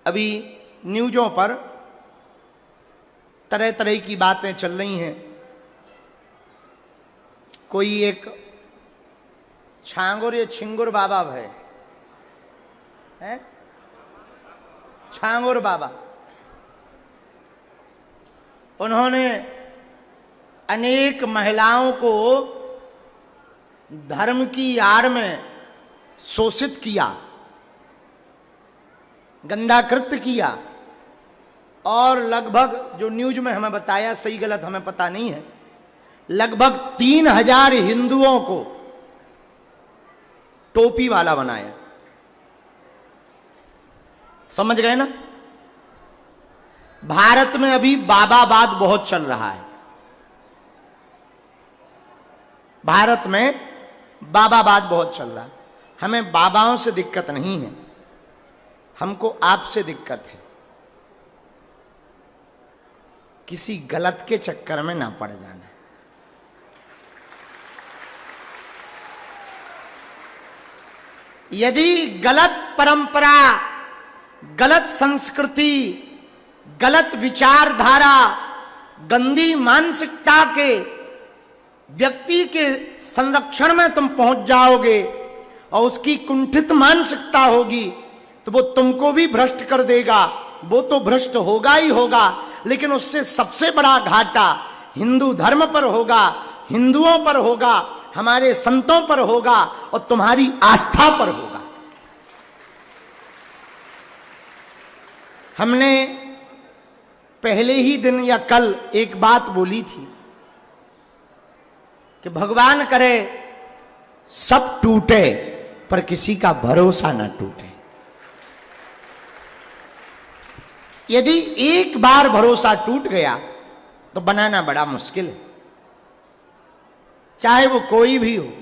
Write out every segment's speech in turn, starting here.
अभी न्यूज़ों पर तरह तरह की बातें चल रही हैं। कोई एक छांगुर या छिंगुर बाबा है छांगुर बाबा, उन्होंने अनेक महिलाओं को धर्म की आड़ में शोषित किया, गंदा कृत्य किया, और लगभग जो न्यूज में हमें बताया, सही गलत हमें पता नहीं है, लगभग 3000 हिंदुओं को टोपी वाला बनाया। समझ गए ना? भारत में अभी बाबावाद बहुत चल रहा है। भारत में बाबावाद बहुत चल रहा है। हमें बाबाओं से दिक्कत नहीं है, हमको आपसे दिक्कत है। किसी गलत के चक्कर में ना पड़ जाना। यदि गलत परंपरा, गलत संस्कृति, गलत विचारधारा, गंदी मानसिकता के व्यक्ति के संरक्षण में तुम पहुंच जाओगे और उसकी कुंठित मानसिकता होगी तो वो तुमको भी भ्रष्ट कर देगा। वो तो भ्रष्ट होगा ही होगा, लेकिन उससे सबसे बड़ा घाटा हिंदू धर्म पर होगा, हिंदुओं पर होगा, हमारे संतों पर होगा और तुम्हारी आस्था पर होगा। हमने पहले ही दिन या कल एक बात बोली थी कि भगवान करे सब टूटे पर किसी का भरोसा ना टूटे। यदि एक बार भरोसा टूट गया तो बनाना बड़ा मुश्किल है, चाहे वो कोई भी हो।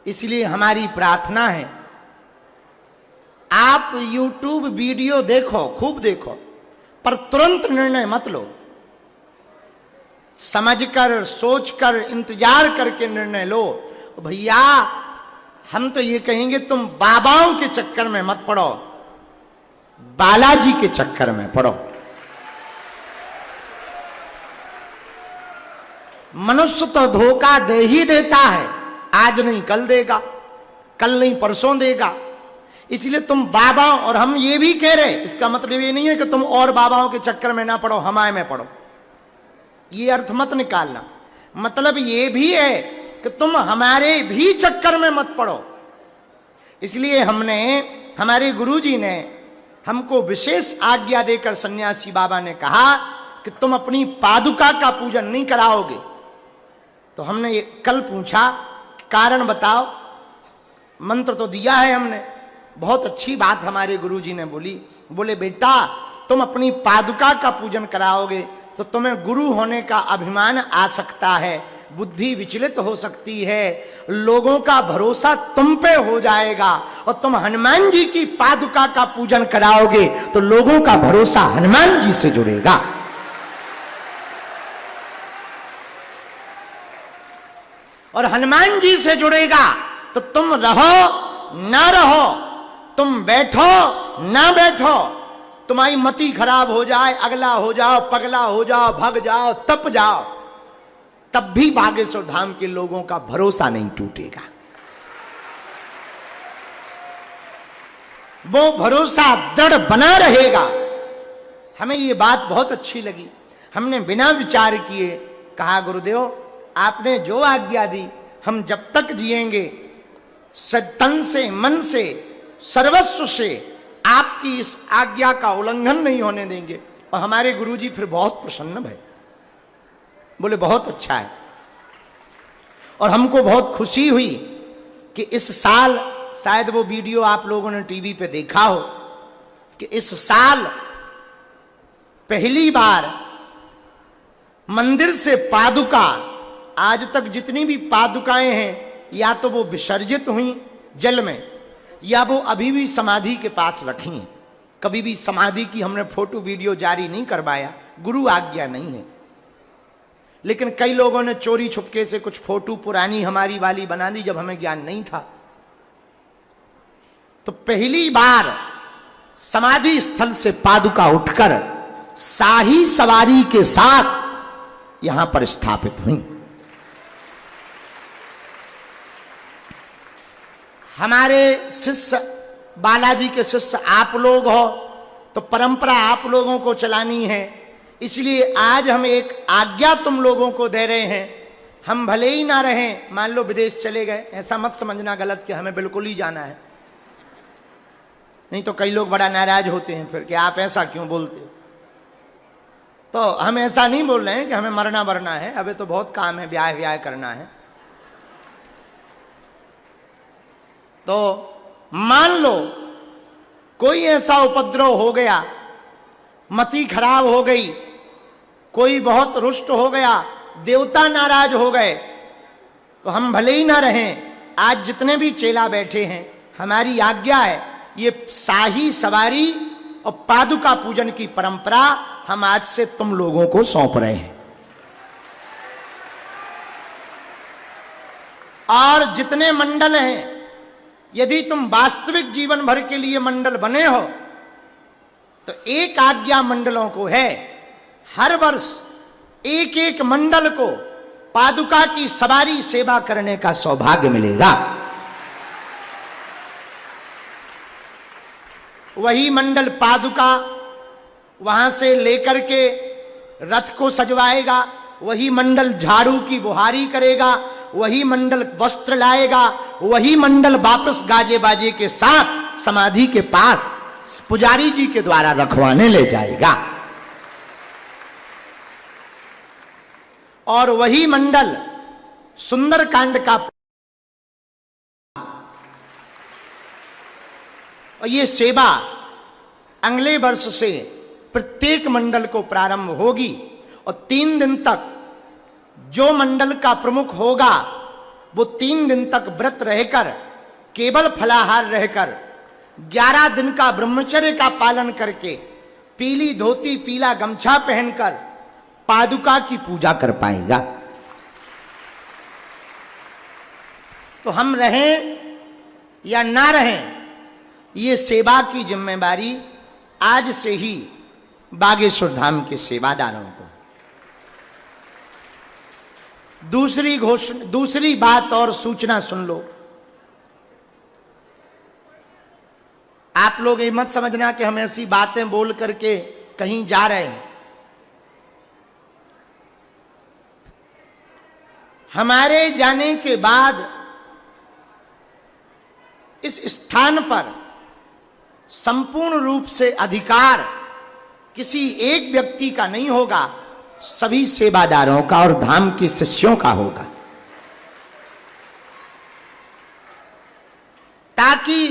इसलिए हमारी प्रार्थना है, आप YouTube वीडियो देखो, खूब देखो, पर तुरंत निर्णय मत लो। समझकर, सोचकर, इंतजार करके निर्णय लो। भैया हम तो ये कहेंगे तुम बाबाओं के चक्कर में मत पड़ो, बालाजी के चक्कर में पड़ो। मनुष्य तो धोखा दे ही देता है, आज नहीं कल देगा, कल नहीं परसों देगा। इसलिए तुम बाबाओं, और हम ये भी कह रहे, इसका मतलब ये नहीं है कि तुम और बाबाओं के चक्कर में ना पड़ो, हमारे में पड़ो, ये अर्थ मत निकालना। मतलब ये भी है कि तुम हमारे भी चक्कर में मत पड़ो। इसलिए हमने, हमारे गुरुजी ने हमको विशेष आज्ञा देकर सन्यासी बाबा ने कहा कि तुम अपनी पादुका का पूजन नहीं कराओगे। तो हमने ये कल पूछा, कारण बताओ। मंत्र तो दिया है हमने, बहुत अच्छी बात हमारे गुरुजी ने बोली। बोले बेटा तुम अपनी पादुका का पूजन कराओगे तो तुम्हें गुरु होने का अभिमान आ सकता है, बुद्धि विचलित हो सकती है, लोगों का भरोसा तुम पे हो जाएगा। और तुम हनुमान जी की पादुका का पूजन कराओगे तो लोगों का भरोसा हनुमान जी से जुड़ेगा। और हनुमान जी से जुड़ेगा तो तुम रहो ना रहो, तुम बैठो ना बैठो, तुम्हारी मति खराब हो जाए, अगला हो जाओ, पगला हो जाओ, भग जाओ, तप जाओ, तब भी बागेश्वर धाम के लोगों का भरोसा नहीं टूटेगा। वो भरोसा दृढ़ बना रहेगा। हमें ये बात बहुत अच्छी लगी। हमने बिना विचार किए कहा, गुरुदेव आपने जो आज्ञा दी हम जब तक जिएंगे तन से, मन से, सर्वस्व से आपकी इस आज्ञा का उल्लंघन नहीं होने देंगे। और हमारे गुरुजी फिर बहुत प्रसन्न भये, बोले बहुत अच्छा है। और हमको बहुत खुशी हुई कि इस साल, शायद वो वीडियो आप लोगों ने टीवी पे देखा हो, कि इस साल पहली बार मंदिर से पादुका, आज तक जितनी भी पादुकाएं हैं या तो वो विसर्जित हुई जल में या वो अभी भी समाधि के पास रखी हैं। कभी भी समाधि की हमने फोटो वीडियो जारी नहीं करवाया, गुरु आज्ञा नहीं है। लेकिन कई लोगों ने चोरी छुपके से कुछ फोटो पुरानी हमारी वाली बना दी जब हमें ज्ञान नहीं था। तो पहली बार समाधि स्थल से पादुका उठकर शाही सवारी के साथ यहां पर स्थापित हुई। हमारे शिष्य, बालाजी के शिष्य आप लोग हो, तो परंपरा आप लोगों को चलानी है, इसलिए आज हम एक आज्ञा तुम लोगों को दे रहे हैं। हम भले ही ना रहें, मान लो विदेश चले गए, ऐसा मत समझना गलत कि हमें बिल्कुल ही जाना है, नहीं तो कई लोग बड़ा नाराज होते हैं फिर कि आप ऐसा क्यों बोलते हो। तो हम ऐसा नहीं बोल रहे हैं कि हमें मरना वरना है, अबे तो बहुत काम है, ब्याह व्याह करना है। तो मान लो कोई ऐसा उपद्रव हो गया, मति खराब हो गई, कोई बहुत रुष्ट हो गया, देवता नाराज हो गए, तो हम भले ही ना रहें, आज जितने भी चेला बैठे हैं, हमारी आज्ञा है, ये शाही सवारी और पादुका पूजन की परंपरा हम आज से तुम लोगों को सौंप रहे हैं। और जितने मंडल हैं, यदि तुम वास्तविक जीवन भर के लिए मंडल बने हो, तो एक आज्ञा मंडलों को है, हर वर्ष एक एक मंडल को पादुका की सवारी सेवा करने का सौभाग्य मिलेगा। वही मंडल पादुका वहां से लेकर के रथ को सजवाएगा, वही मंडल झाड़ू की बुहारी करेगा, वही मंडल वस्त्र लाएगा, वही मंडल वापस गाजे बाजे के साथ समाधि के पास पुजारी जी के द्वारा रखवाने ले जाएगा। और वही मंडल सुंदरकांड का, और ये सेवा अगले वर्ष से प्रत्येक मंडल को प्रारंभ होगी, और 3 दिन तक जो मंडल का प्रमुख होगा वो 3 दिन तक व्रत रहकर, केवल फलाहार रहकर, 11 दिन का ब्रह्मचर्य का पालन करके, पीली धोती पीला गमछा पहनकर पादुका की पूजा कर पाएगा। तो हम रहें या ना रहें, ये सेवा की जिम्मेदारी आज से ही बागेश्वर धाम के सेवादारों को। दूसरी बात और सूचना सुन लो। आप लोग ये मत समझना कि हम ऐसी बातें बोल करके कहीं जा रहे हैं। हमारे जाने के बाद इस स्थान पर संपूर्ण रूप से अधिकार किसी एक व्यक्ति का नहीं होगा, सभी सेवादारों का और धाम के शिष्यों का होगा, ताकि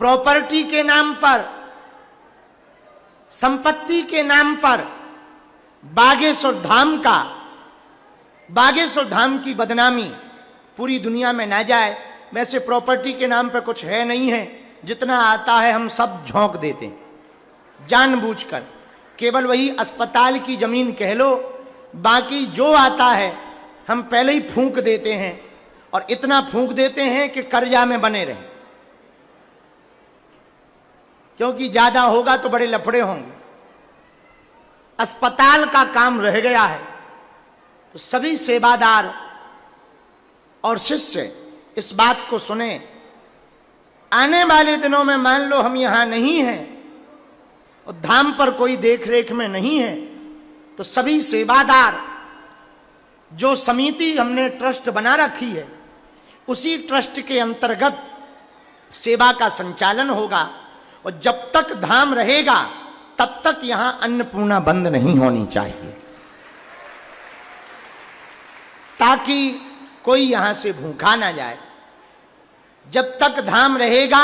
प्रॉपर्टी के नाम पर, संपत्ति के नाम पर बागेश्वर धाम की बदनामी पूरी दुनिया में ना जाए। वैसे प्रॉपर्टी के नाम पर कुछ है नहीं है, जितना आता है हम सब झोंक देते हैं जानबूझकर। केवल वही अस्पताल की जमीन कह लो, बाकी जो आता है हम पहले ही फूंक देते हैं, और इतना फूंक देते हैं कि कर्जा में बने रहे, क्योंकि ज्यादा होगा तो बड़े लफड़े होंगे। अस्पताल का काम रह गया है, तो सभी सेवादार और शिष्य इस बात को सुने। आने वाले दिनों में मान लो हम यहां नहीं हैं और धाम पर कोई देख रेख में नहीं है, तो सभी सेवादार, जो समिति हमने ट्रस्ट बना रखी है, उसी ट्रस्ट के अंतर्गत सेवा का संचालन होगा। और जब तक धाम रहेगा तब तक यहां अन्नपूर्णा बंद नहीं होनी चाहिए, ताकि कोई यहां से भूखा ना जाए। जब तक धाम रहेगा,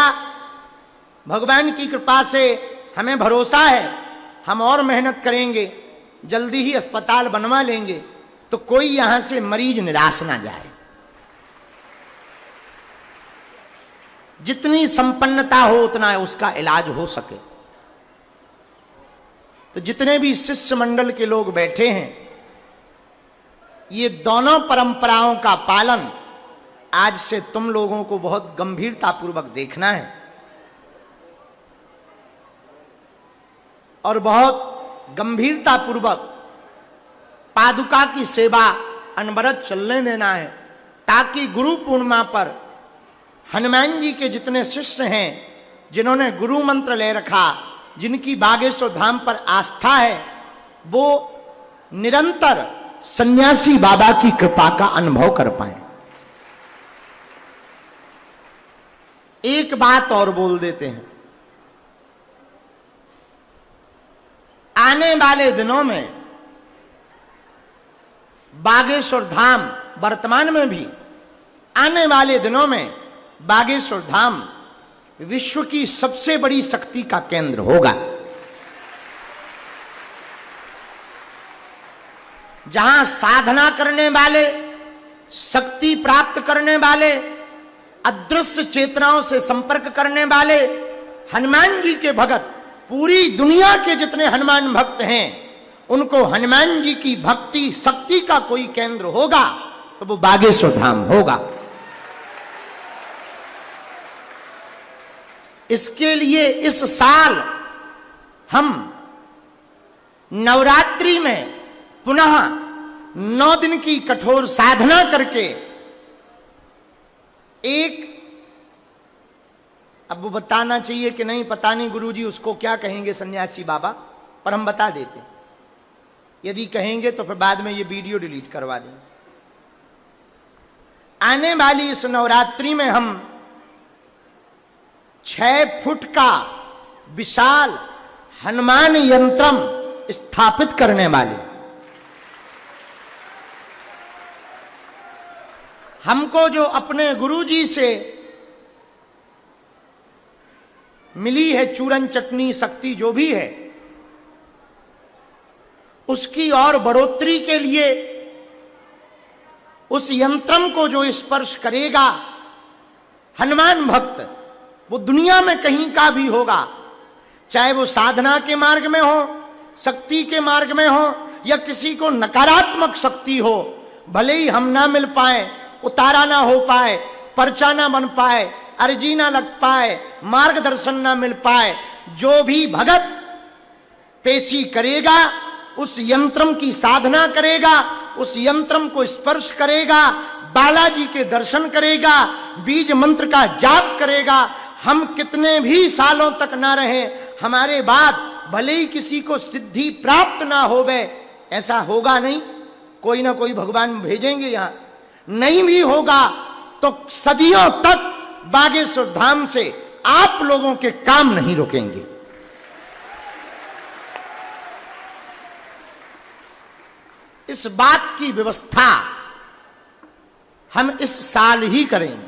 भगवान की कृपा से हमें भरोसा है, हम और मेहनत करेंगे, जल्दी ही अस्पताल बनवा लेंगे, तो कोई यहां से मरीज निराश ना जाए। जितनी संपन्नता हो उतना उसका इलाज हो सके। तो जितने भी शिष्य मंडल के लोग बैठे हैं, ये दोनों परंपराओं का पालन आज से तुम लोगों को बहुत गंभीरता पूर्वक देखना है। और बहुत गंभीरता पूर्वक पादुका की सेवा अनवरत चलने देना है, ताकि गुरु पूर्णिमा पर हनुमान जी के जितने शिष्य हैं, जिन्होंने गुरु मंत्र ले रखा, जिनकी बागेश्वर धाम पर आस्था है, वो निरंतर सन्यासी बाबा की कृपा का अनुभव कर पाए। एक बात और बोल देते हैं, आने वाले दिनों में बागेश्वर धाम, वर्तमान में भी आने वाले दिनों में बागेश्वर धाम विश्व की सबसे बड़ी शक्ति का केंद्र होगा, जहां साधना करने वाले, शक्ति प्राप्त करने वाले, अदृश्य चेतनाओं से संपर्क करने वाले हनुमान जी के भक्त, पूरी दुनिया के जितने हनुमान भक्त हैं, उनको हनुमान जी की भक्ति शक्ति का कोई केंद्र होगा तो वो बागेश्वर धाम होगा। इसके लिए इस साल हम नवरात्रि में पुनः 9 दिन की कठोर साधना करके एक, अब वो बताना चाहिए कि नहीं पता नहीं, गुरुजी उसको क्या कहेंगे सन्यासी बाबा, पर हम बता देते, यदि कहेंगे तो फिर बाद में ये वीडियो डिलीट करवा देंगे। आने वाली इस नवरात्रि में हम 6 फुट का विशाल हनुमान यंत्रम स्थापित करने वाले, हमको जो अपने गुरुजी से मिली है चूरन चटनी शक्ति जो भी है, उसकी और बढ़ोतरी के लिए उस यंत्रम को जो स्पर्श करेगा हनुमान भक्त, वो दुनिया में कहीं का भी होगा, चाहे वो साधना के मार्ग में हो, शक्ति के मार्ग में हो, या किसी को नकारात्मक शक्ति हो, भले ही हम ना मिल पाए, उतारा ना हो पाए, पर्चा ना बन पाए, अर्जी ना लग पाए, मार्गदर्शन ना मिल पाए, जो भी भगत पेशी करेगा, उस यंत्रम की साधना करेगा, उस यंत्रम को स्पर्श करेगा, बालाजी के दर्शन करेगा, बीज मंत्र का जाप करेगा, हम कितने भी सालों तक ना रहे, हमारे बाद भले ही किसी को सिद्धि प्राप्त ना होवे, ऐसा होगा नहीं, कोई ना कोई भगवान भेजेंगे यहां, नहीं भी होगा तो सदियों तक बागेश्वर धाम से आप लोगों के काम नहीं रुकेंगे। इस बात की व्यवस्था हम इस साल ही करेंगे।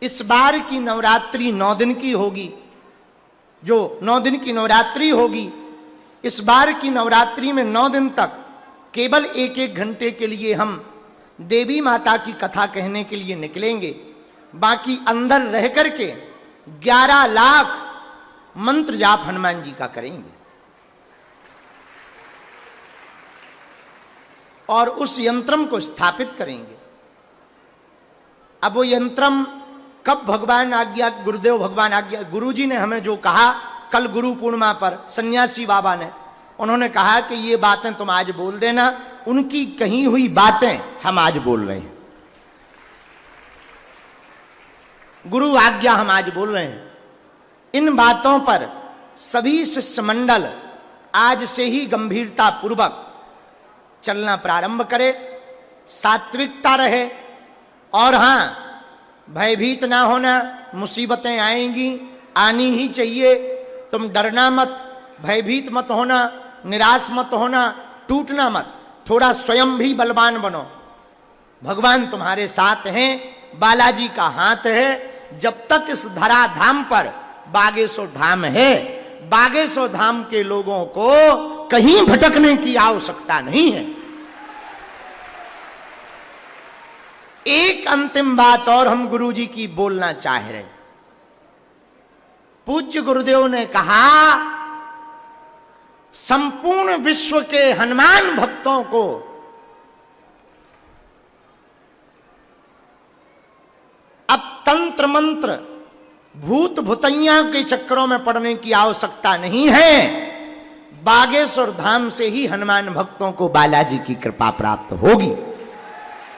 इस बार की नवरात्रि 9 दिन की होगी, जो 9 दिन की नवरात्रि होगी, इस बार की नवरात्रि में 9 दिन तक केवल 1-1 घंटे के लिए हम देवी माता की कथा कहने के लिए निकलेंगे, बाकी अंदर रह करके 11 लाख मंत्र जाप हनुमान जी का करेंगे। और उस यंत्रम को स्थापित करेंगे। अब वो यंत्रम कब भगवान आज्ञा, गुरुदेव भगवान आज्ञा, गुरुजी ने हमें जो कहा कल गुरु पूर्णिमा पर, सन्यासी बाबा ने, उन्होंने कहा कि ये बातें तुम आज बोल देना, उनकी कही हुई बातें हम आज बोल रहे हैं, गुरु आज्ञा हम आज बोल रहे हैं। इन बातों पर सभी शिष्य मंडल आज से ही गंभीरता पूर्वक चलना प्रारंभ करे, सात्विकता रहे, और हां, भयभीत ना होना, मुसीबतें आएंगी, आनी ही चाहिए, तुम डरना मत, भयभीत मत होना, निराश मत होना, टूटना मत, थोड़ा स्वयं भी बलवान बनो, भगवान तुम्हारे साथ हैं, बालाजी का हाथ है। जब तक इस धरा धाम पर बागेश्वर धाम है, बागेश्वर धाम के लोगों को कहीं भटकने की आवश्यकता नहीं है। एक अंतिम बात और हम गुरुजी की बोलना चाह रहे। पूज्य गुरुदेव ने कहा, संपूर्ण विश्व के हनुमान भक्तों को अब तंत्र मंत्र भूत भुतैया के चक्करों में पड़ने की आवश्यकता नहीं है। बागेश्वर धाम से ही हनुमान भक्तों को बालाजी की कृपा प्राप्त होगी।